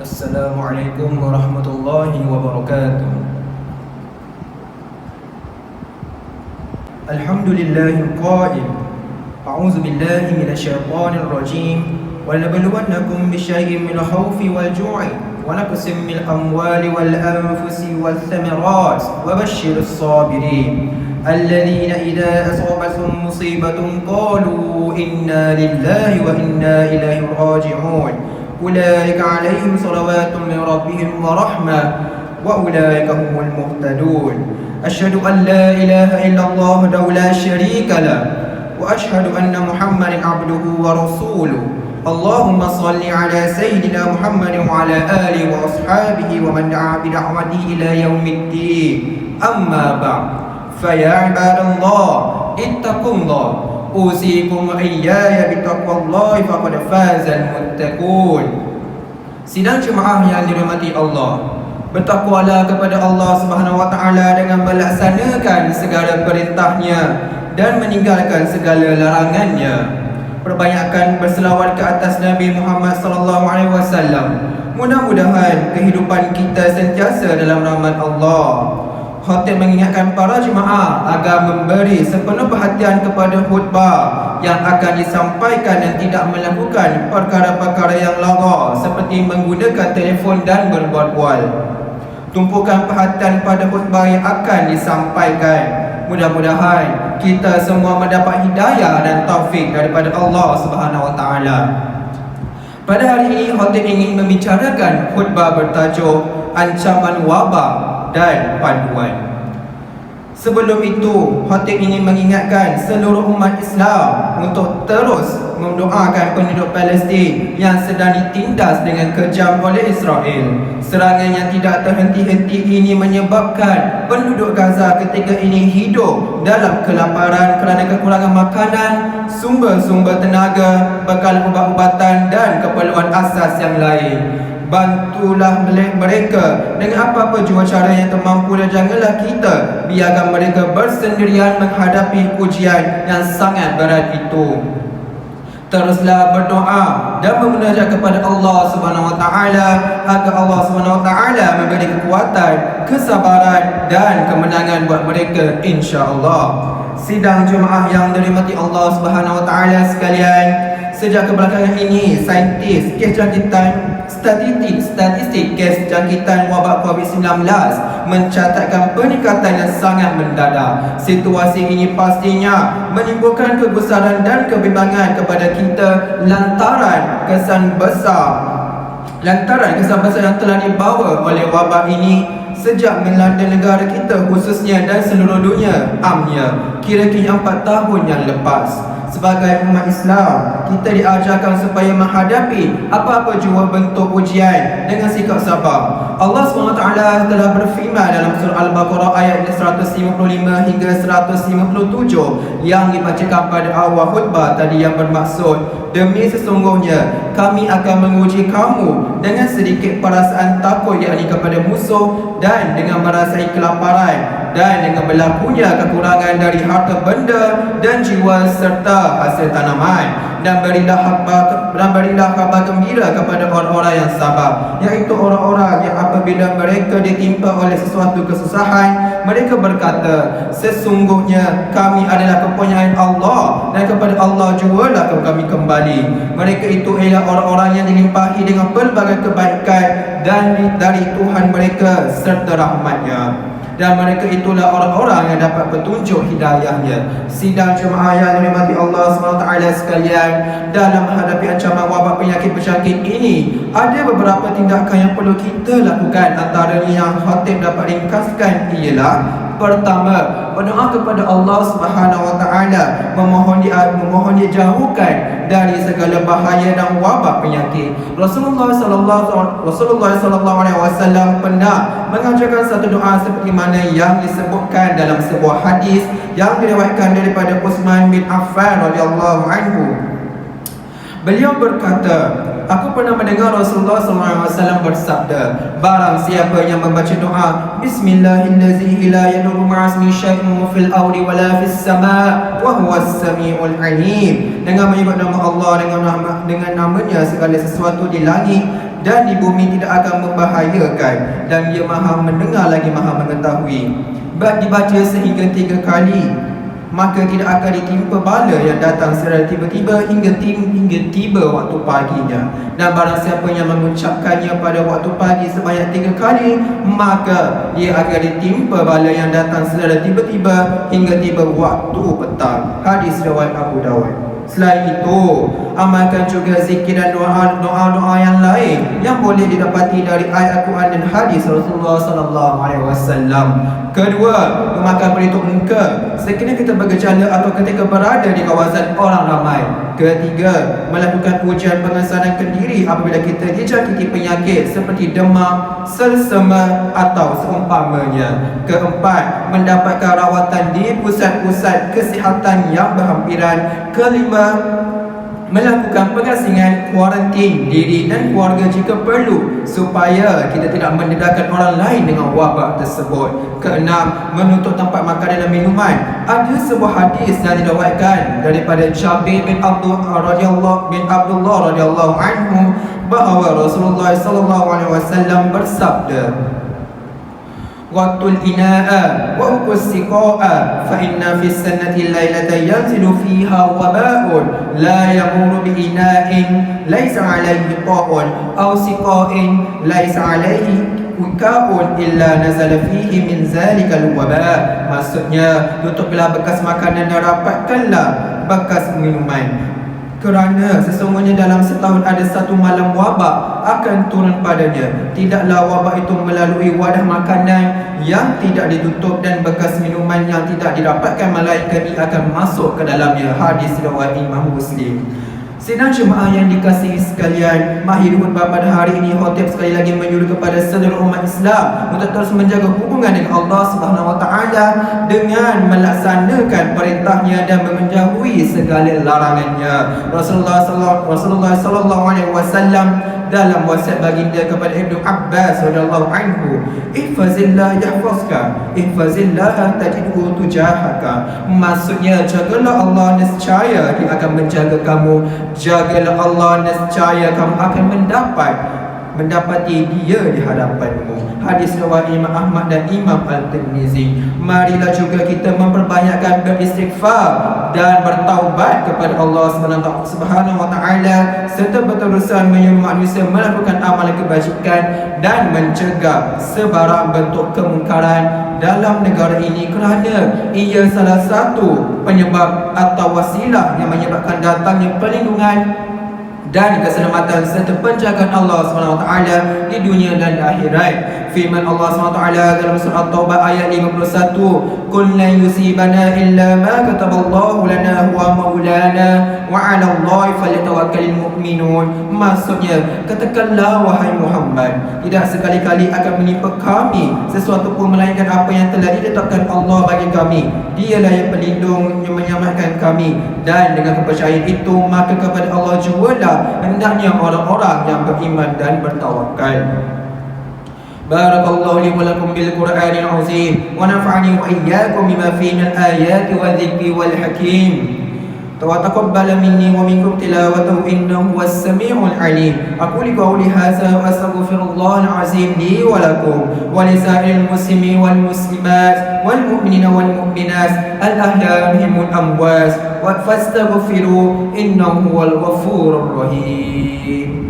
Assalamualaikum warahmatullahi wabarakatuh. Alhamdulillahil qail. A'udzu billahi minasyaitonir rajim. Walnabluwannakum bisyai'in minal khawfi wal ju'i wa naqsin minal amwali wal anfusi wath thamarat wa basyyiris sabirin alladhina idza asabatuhum musibatun qalu inna lillahi wa inna ilaihi raji'un. أولئك عليهم صلوات من ربهم ورحمة وأولئك هم المهتدون. أشهد أن لا إله إلا الله وحده لا شريك له وأشهد أن محمدا عبده ورسوله. اللهم صل على سيدنا محمد وعلى آله وأصحابه ومن دعا بدعوته إلى يوم الدين. أما بعد فيا عباد الله اتقوا الله Usikum wa iyaya bittaqwallahi faqad fazal muttaqun. Sidang jemaah yang dirahmati Allah, bertakwalah kepada Allah Subhanahu wa taala dengan melaksanakan segala perintahnya dan meninggalkan segala larangannya. Perbanyakkan berselawat ke atas Nabi Muhammad sallallahu alaihi wasallam. Mudah-mudahan kehidupan kita sentiasa dalam rahmat Allah. Khatib mengingatkan para jemaah agar memberi sepenuh perhatian kepada khutbah yang akan disampaikan dan tidak melakukan perkara-perkara yang lara seperti menggunakan telefon dan berbual-bual. Tumpukan perhatian pada khutbah yang akan disampaikan. Mudah-mudahan kita semua mendapat hidayah dan taufik daripada Allah Subhanahu wa taala. Pada hari ini khatib ingin membicarakan khutbah bertajuk Ancaman Wabak dan Panduan. Sebelum itu, khatib ingin mengingatkan seluruh umat Islam untuk terus mendoakan penduduk Palestin yang sedang ditindas dengan kejam oleh Israel. Serangan yang tidak terhenti-henti ini menyebabkan penduduk Gaza ketika ini hidup dalam kelaparan kerana kekurangan makanan, sumber-sumber tenaga, bekal ubat-ubatan dan keperluan asas yang lain. Bantulah mereka dengan apa-apa jua cara yang termampu dan janganlah kita biarkan mereka bersendirian menghadapi ujian yang sangat berat itu. Teruslah berdoa dan memunajat kepada Allah Subhanahu wa taala agar Allah Subhanahu wa taala memberi kekuatan, kesabaran dan kemenangan buat mereka insya-Allah. Sidang jemaah yang dirahmati Allah Subhanahu wa taala sekalian, sejak kebelakangan ini saintis kes jangkitan statistik kes jangkitan wabak COVID-19 mencatatkan peningkatan yang sangat mendadak. Situasi ini pastinya menimbulkan kegusaran dan kebimbangan kepada kita lantaran kesan besar yang telah dibawa oleh wabak ini sejak melanda negara kita khususnya dan seluruh dunia amnya kira-kira 4 tahun yang lepas. Sebagai umat Islam, kita diajarkan supaya menghadapi apa-apa jua bentuk ujian dengan sikap sabar. Allah SWT telah berfirman dalam surah Al-Baqarah ayat 155 hingga 157 yang dibacakan pada awal khutbah tadi yang bermaksud, demi sesungguhnya kami akan menguji kamu dengan sedikit perasaan takut yakni kepada musuh dan dengan merasai kelaparan dan dengan berlakunya kekurangan dari harta benda dan jiwa serta hasil tanaman. Dan berilah khabar gembira kepada orang-orang yang sabar, iaitu orang-orang yang apabila mereka ditimpa oleh sesuatu kesusahan, mereka berkata, sesungguhnya kami adalah kepunyaan Allah dan kepada Allah jugalah kami kembali. Mereka itu ialah orang-orang yang dilimpahi dengan pelbagai kebaikan dan dari Tuhan mereka serta rahmatnya. Dan mereka itulah orang-orang yang dapat petunjuk hidayahnya. Sidang jemaah yang dirahmati Allah SWT sekalian, dalam menghadapi ancaman wabak penyakit-penyakit ini, ada beberapa tindakan yang perlu kita lakukan. Antaranya yang khatib dapat ringkaskan ialah: pertama, berdoa kepada Allah Subhanahu wa taala, memohon dijauhkan dari segala bahaya dan wabak penyakit. Rasulullah sallallahu alaihi wasallam pernah mengajarkan satu doa seperti mana yang disebutkan dalam sebuah hadis yang diriwayatkan daripada Utsman bin Affan radhiyallahu anhu. Beliau berkata, aku pernah mendengar Rasulullah SAW bersabda, barang siapa yang membaca doa Bismillahirrahmanirrahim la yadurru ma'asmi syai'un fil ardi wala fis sama' wa huwas samiul alim, dengan menyebut nama Allah, dengan namanya segala sesuatu di langit dan di bumi tidak akan membahayakan, dan Dia Maha mendengar lagi Maha mengetahui. Dibaca sehingga 3 kali, maka tidak akan ditimpa bala yang datang secara tiba-tiba hingga tiba waktu paginya. Dan barang siapa yang mengucapkannya pada waktu pagi sebanyak 3 kali, maka dia akan ditimpa bala yang datang secara tiba-tiba hingga tiba waktu petang. Hadis riwayat Abu Dawud. Selain itu, amalkan juga zikir dan doa-doa yang lain yang boleh didapati dari ayat Al-Quran dan hadis Rasulullah SAW. Kedua, memakan pelitup muka sekiranya kita bergejala atau ketika berada di kawasan orang ramai. Ketiga, melakukan ujian pengesanan kendiri apabila kita dijangkiti penyakit seperti demam, selsema atau seumpamanya. Keempat, mendapatkan rawatan di pusat-pusat kesihatan yang berhampiran. Kelima, melakukan pengasingan, kuarantin diri dan keluarga jika perlu supaya kita tidak mendedahkan orang lain dengan wabak tersebut. Keenam, menutup tempat makan dan minuman. Ada sebuah hadis yang diriwayatkan daripada Jabir bin Abdullah radhiyallahu anhu bahawa Rasulullah SAW bersabda, Waqtul ina'a wa uqus siqa'a fa inna fis sanati laylatan yanzilu fiha waba'un la yamuru bi ina'in laysa alayhi qa'un aw siqa'in laysa alayhi wika'un illa nazala fihi min zalikal waba'. Maksudnya, tutuplah bekas makanan dan rapatkanlah bekas minuman, kerana sesungguhnya dalam setahun ada satu malam wabak akan turun padanya. Tidaklah wabak itu melalui wadah makanan yang tidak ditutup dan bekas minuman yang tidak didapatkan, malaikat ini akan masuk ke dalamnya. Hadis riwayat Imam Muslim. Sidang jemaah yang dikasihi sekalian, mahir khutbah pada hari ini khotib sekali lagi menyuruh kepada seluruh umat Islam untuk terus menjaga hubungan dengan Allah Subhanahu Wa Taala dengan melaksanakan perintahnya dan menjauhi segala larangannya. Rasulullah sallallahu alaihi wasallam dalam wasiat baginda kepada Ibnu Abbas radhiyallahu anhu, ihfazillah yahfazka, ihfazillah tajidhu tujahaka. Maksudnya, jagalah Allah, nescaya Dia akan menjaga kamu. Jagalah Allah, nescaya kamu akan mendapati Dia di hadapanmu. Hadis riwayat Imam Ahmad dan Imam Al-Tirmizi. Marilah juga kita memperbanyakkan beristighfar dan bertaubat kepada Allah Subhanahu Wa Taala serta berterusan menyuruh manusia melakukan amalan kebajikan dan mencegah sebarang bentuk kemungkaran dalam negara ini, kerana ia salah satu penyebab atau wasilah yang menyebabkan datangnya perlindungan dan keselamatan serta penjagaan Allah SWT di dunia dan di akhirat. Firman Allah SWT dalam surah Taubah ayat 51, Qul lan yusibana illa ma kataballahu lana huwa maulana wa 'ala Allahi falyatawakkalul mu'minun. Maksudnya, katakanlah wahai Muhammad, tidak sekali-kali akan menimpa kami sesuatu pun melainkan apa yang telah ditetapkan Allah bagi kami. Dialah yang pelindung yang menyelamatkan kami, dan dengan kepercayaan itu maka kepada Allah jugalah hendaknya orang-orang yang beriman dan bertawakal. Barakallahu li wa lakum bil Qur'anil azim wa nafa'ani wa iyyakum bima fihi min al-ayati wa dhikri wal hakim. Taqabbal minni wa minkum tilawatahu innahu huwas samiul alim. Aqulu qawli hadza wa astaghfirullahal azim li wa lakum wa li sa'iril muslimin wal muslimat wal mu'minina wal mu'minat al ahya'i minhum wal amwat wa fastaghfiru innahu huwal ghafurur rahim.